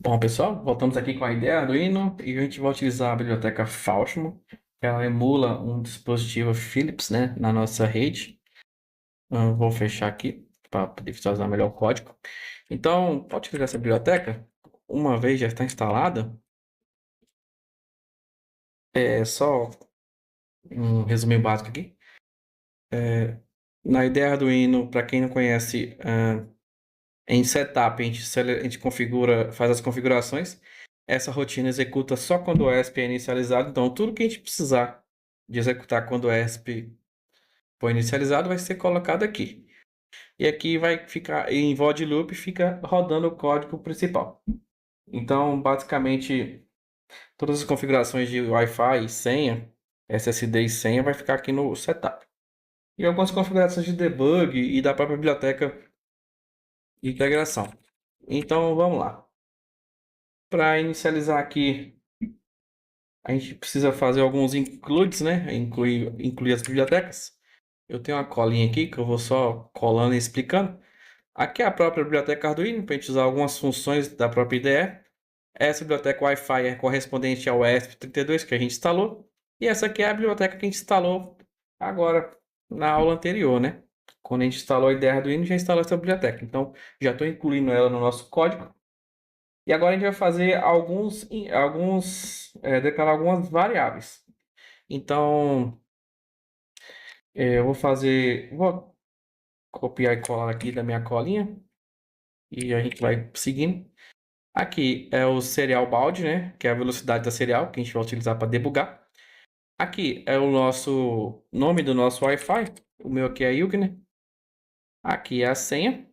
Bom, pessoal, voltamos aqui com a ideia Arduino e a gente vai utilizar a biblioteca Fauxmo. Ela emula um dispositivo Philips, né, na nossa rede. Vou fechar aqui para poder visualizar melhor o código. Então, pode utilizar essa biblioteca. Uma vez já está instalada, é só um resumo básico aqui. Na ideia Arduino, para quem não conhece, em setup a gente configura, faz as configurações. Essa rotina executa só quando o ESP é inicializado. Então, tudo que a gente precisar de executar quando o ESP for inicializado vai ser colocado aqui. E aqui vai ficar em void loop, fica rodando o código principal. Então, basicamente, todas as configurações de Wi-Fi e senha, SSD e senha, vai ficar aqui no setup. E algumas configurações de debug e da própria biblioteca de integração. Então, vamos lá. Para inicializar aqui, a gente precisa fazer alguns includes, né? Incluir as bibliotecas. Eu tenho uma colinha aqui que eu vou só colando e explicando. Aqui é a própria biblioteca Arduino, para a gente usar algumas funções da própria IDE. Essa biblioteca Wi-Fi é correspondente ao ESP32 que a gente instalou. E essa aqui é a biblioteca que a gente instalou agora na aula anterior, né? Quando a gente instalou a IDE Arduino, já instalou essa biblioteca. Então, já estou incluindo ela no nosso código. E agora a gente vai fazer declarar algumas variáveis. Então, vou copiar e colar aqui da minha colinha e a gente vai seguindo. Aqui é o serial baud, né? Que é a velocidade da serial que a gente vai utilizar para debugar. Aqui é o nosso nome do nosso Wi-Fi. O meu aqui é Yugner. Aqui é a senha.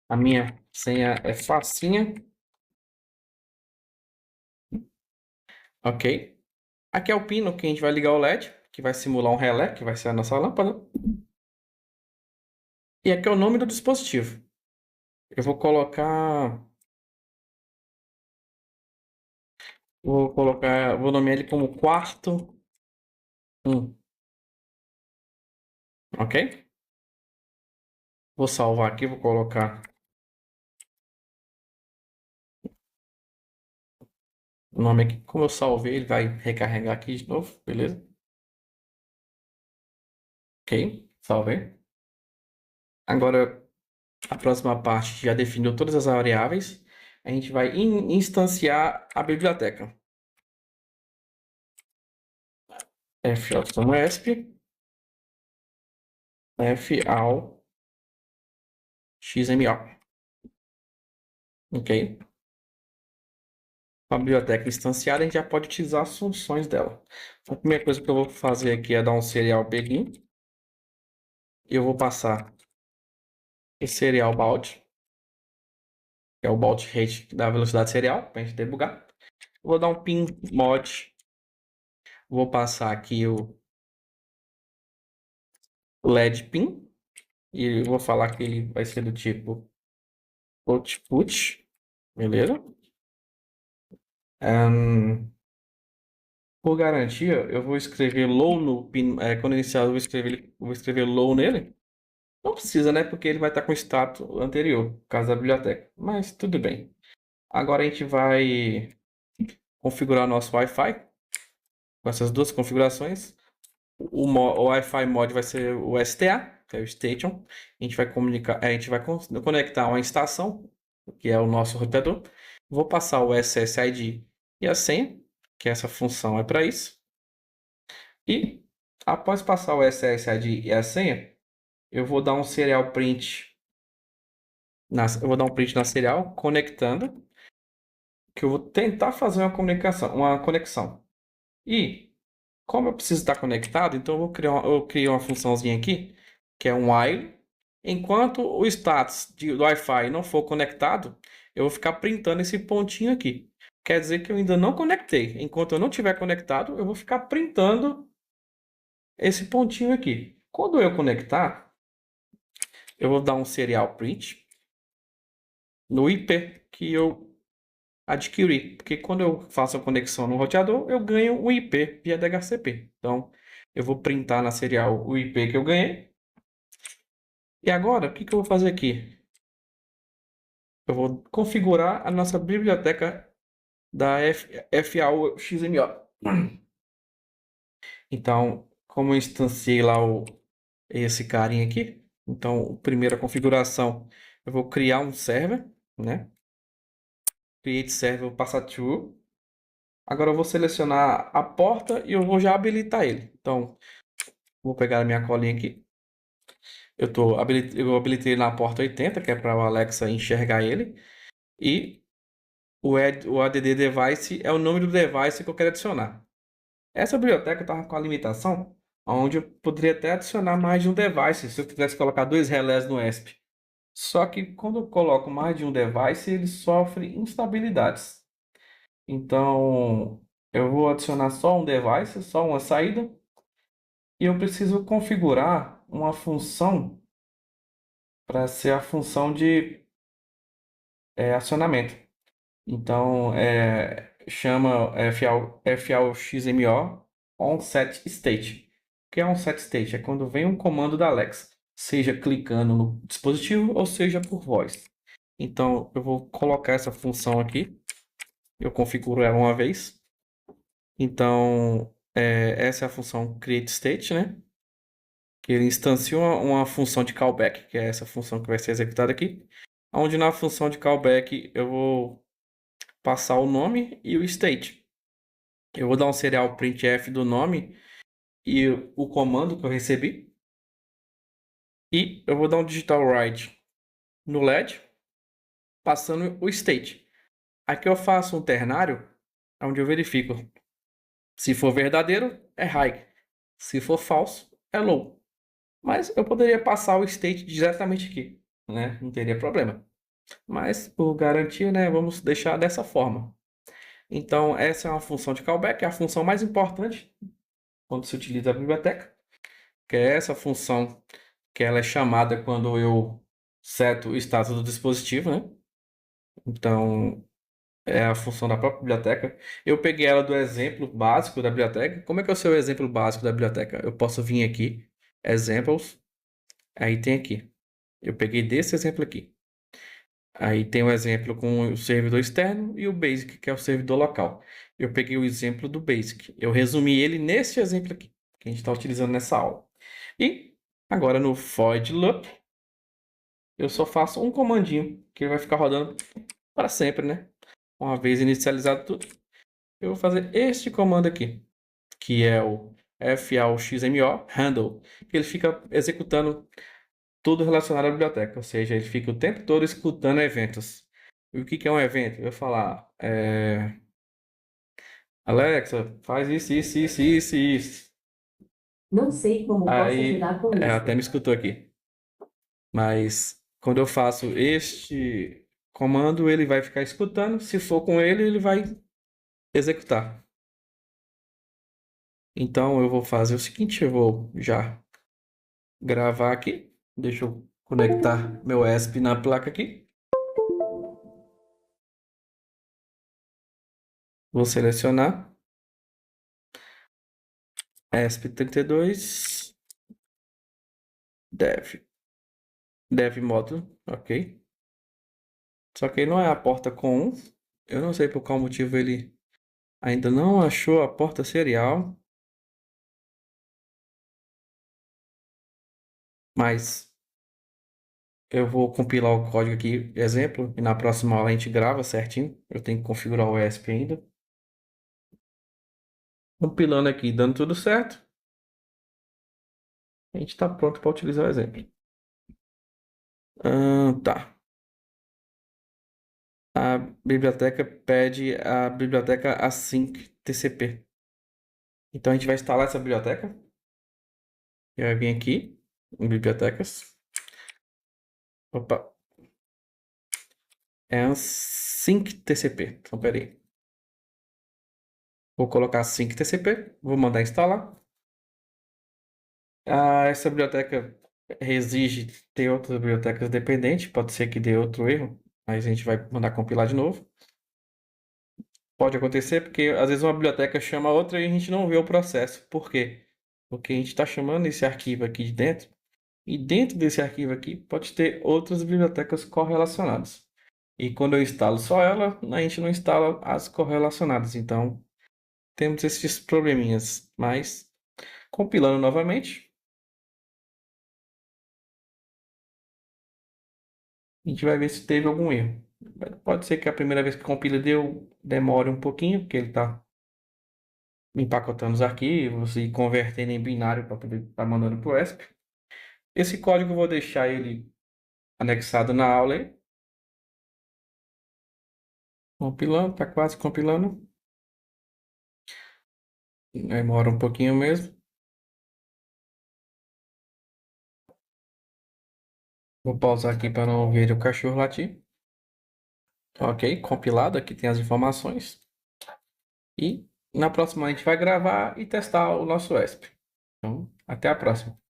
A minha senha é facinha, ok? Aqui é o pino que a gente vai ligar o LED, que vai simular um relé, que vai ser a nossa lâmpada. E aqui é o nome do dispositivo. Eu vou nomear ele como quarto 1, ok? Vou salvar aqui, vou colocar o nome aqui. Como eu salvei, ele vai recarregar aqui de novo, beleza? Ok, salvei. Agora, a próxima parte já definiu todas as variáveis. A gente vai instanciar a biblioteca. f.esp f.ao xml, ok? Com a biblioteca instanciada, a gente já pode utilizar as funções dela. A primeira coisa que eu vou fazer aqui é dar um serial begin. Eu vou passar esse serial baud, que é o baud rate da velocidade serial, para a gente debugar. Vou dar um pin mod. Vou passar aqui o LED pin. E vou falar que ele vai ser do tipo output. Beleza? Por garantia, eu vou escrever low no pin. Quando iniciar, vou escrever low nele. Não precisa, né? Porque ele vai estar com o status anterior, por causa da biblioteca. Mas tudo bem. Agora a gente vai configurar nosso Wi-Fi com essas duas configurações. O Wi-Fi mod vai ser o STA, que é o Station. A gente vai conectar uma estação, que é o nosso roteador. Vou passar o SSID e a senha, que essa função é para isso. E após passar o SSID e a senha, eu vou dar um serial print. Eu vou dar um print na serial, conectando, que eu vou tentar fazer uma conexão. E como eu preciso estar conectado, então eu crio uma funçãozinha aqui, que é um while. Enquanto o status do Wi-Fi não for conectado, eu vou ficar printando esse pontinho aqui. Quer dizer que eu ainda não conectei. Enquanto eu não tiver conectado, eu vou ficar printando esse pontinho aqui. Quando eu conectar, eu vou dar um serial print no IP que eu adquiri. Porque quando eu faço a conexão no roteador, eu ganho um IP via DHCP. Então, eu vou printar na serial o IP que eu ganhei. E agora, o que eu vou fazer aqui? eu vou configurar a nossa biblioteca da FAO XMO. Então, como eu instanciei lá esse carinha aqui, então, primeira configuração, eu vou criar um server, né? Create server, vou passar true. Agora eu vou selecionar a porta e eu vou já habilitar ele. Então, vou pegar a minha colinha aqui. Eu habilitei ele na porta 80, que é para o Alexa enxergar ele. E o add device é o nome do device que eu quero adicionar. Essa biblioteca estava com a limitação onde eu poderia até adicionar mais de um device, se eu quisesse colocar dois relés no ESP. Só que quando eu coloco mais de um device, ele sofre instabilidades. Então, eu vou adicionar só um device, só uma saída, e eu preciso configurar uma função para ser a função de acionamento. Então, chama FAO-XMO onSetState. O que é onSetState? É quando vem um comando da Alexa, seja clicando no dispositivo ou seja por voz. Então, eu vou colocar essa função aqui. Eu configuro ela uma vez. Então, essa é a função createState, né? Que ele instancia uma função de callback, que é essa função que vai ser executada aqui. Onde na função de callback eu vou passar o nome e o state. Eu vou dar um serial printf do nome e o comando que eu recebi. E eu vou dar um digital write no LED, passando o state. Aqui eu faço um ternário, onde eu verifico. Se for verdadeiro, é high. Se for falso, é low. Mas eu poderia passar o state diretamente aqui, né? Não teria problema. Mas, por garantia, né, vamos deixar dessa forma. Então, essa é uma função de callback, é a função mais importante quando se utiliza a biblioteca, que é essa função que ela é chamada quando eu seto o status do dispositivo, né? Então, é a função da própria biblioteca. Eu peguei ela do exemplo básico da biblioteca. Como é que é o seu exemplo básico da biblioteca? Eu posso vir aqui, Examples, aí tem aqui. Eu peguei desse exemplo aqui. Aí tem o exemplo com o servidor externo e o Basic, que é o servidor local. Eu peguei o exemplo do Basic. Eu resumi ele nesse exemplo aqui, que a gente está utilizando nessa aula. E agora no void loop, eu só faço um comandinho, que ele vai ficar rodando para sempre, né? Uma vez inicializado tudo, eu vou fazer este comando aqui, que é o FAO-XMO handle, que ele fica executando tudo relacionado à biblioteca, ou seja, ele fica o tempo todo escutando eventos. E o que que é um evento? Eu vou falar, Alexa, faz isso, isso, isso, isso, isso. Não sei como posso Aí, ajudar com ela isso. até me escutou aqui. Mas quando eu faço este comando, ele vai ficar escutando. Se for com ele, ele vai executar. Então eu vou fazer o seguinte, eu vou já gravar aqui. Deixa eu conectar meu ESP na placa aqui. Vou selecionar ESP32 dev módulo, ok. Só que não é a porta com 1. Eu não sei por qual motivo ele ainda não achou a porta serial. Mas eu vou compilar o código aqui, exemplo, e na próxima aula a gente grava certinho. Eu tenho que configurar o ESP ainda. Compilando aqui, dando tudo certo. A gente está pronto para utilizar o exemplo. Tá. A biblioteca pede a biblioteca async TCP. Então a gente vai instalar essa biblioteca. E vai vir aqui em bibliotecas. Opa. É async TCP. Então, peraí. Vou colocar async TCP. Vou mandar instalar. Essa biblioteca exige ter outras bibliotecas dependentes. Pode ser que dê outro erro. Mas a gente vai mandar compilar de novo. Pode acontecer porque às vezes uma biblioteca chama outra e a gente não vê o processo. Por quê? Porque a gente está chamando esse arquivo aqui de dentro. E dentro desse arquivo aqui pode ter outras bibliotecas correlacionadas. E quando eu instalo só ela, a gente não instala as correlacionadas. Então, temos esses probleminhas. Mas, compilando novamente, a gente vai ver se teve algum erro. Pode ser que a primeira vez que compila demore um pouquinho, porque ele está empacotando os arquivos e convertendo em binário para poder estar mandando para o ESP. Esse código eu vou deixar ele anexado na aula aí. Compilando, está quase compilando. Demora um pouquinho mesmo. Vou pausar aqui para não ver o cachorro latir. Ok, compilado, aqui tem as informações. E na próxima a gente vai gravar e testar o nosso ESP. Então, até a próxima.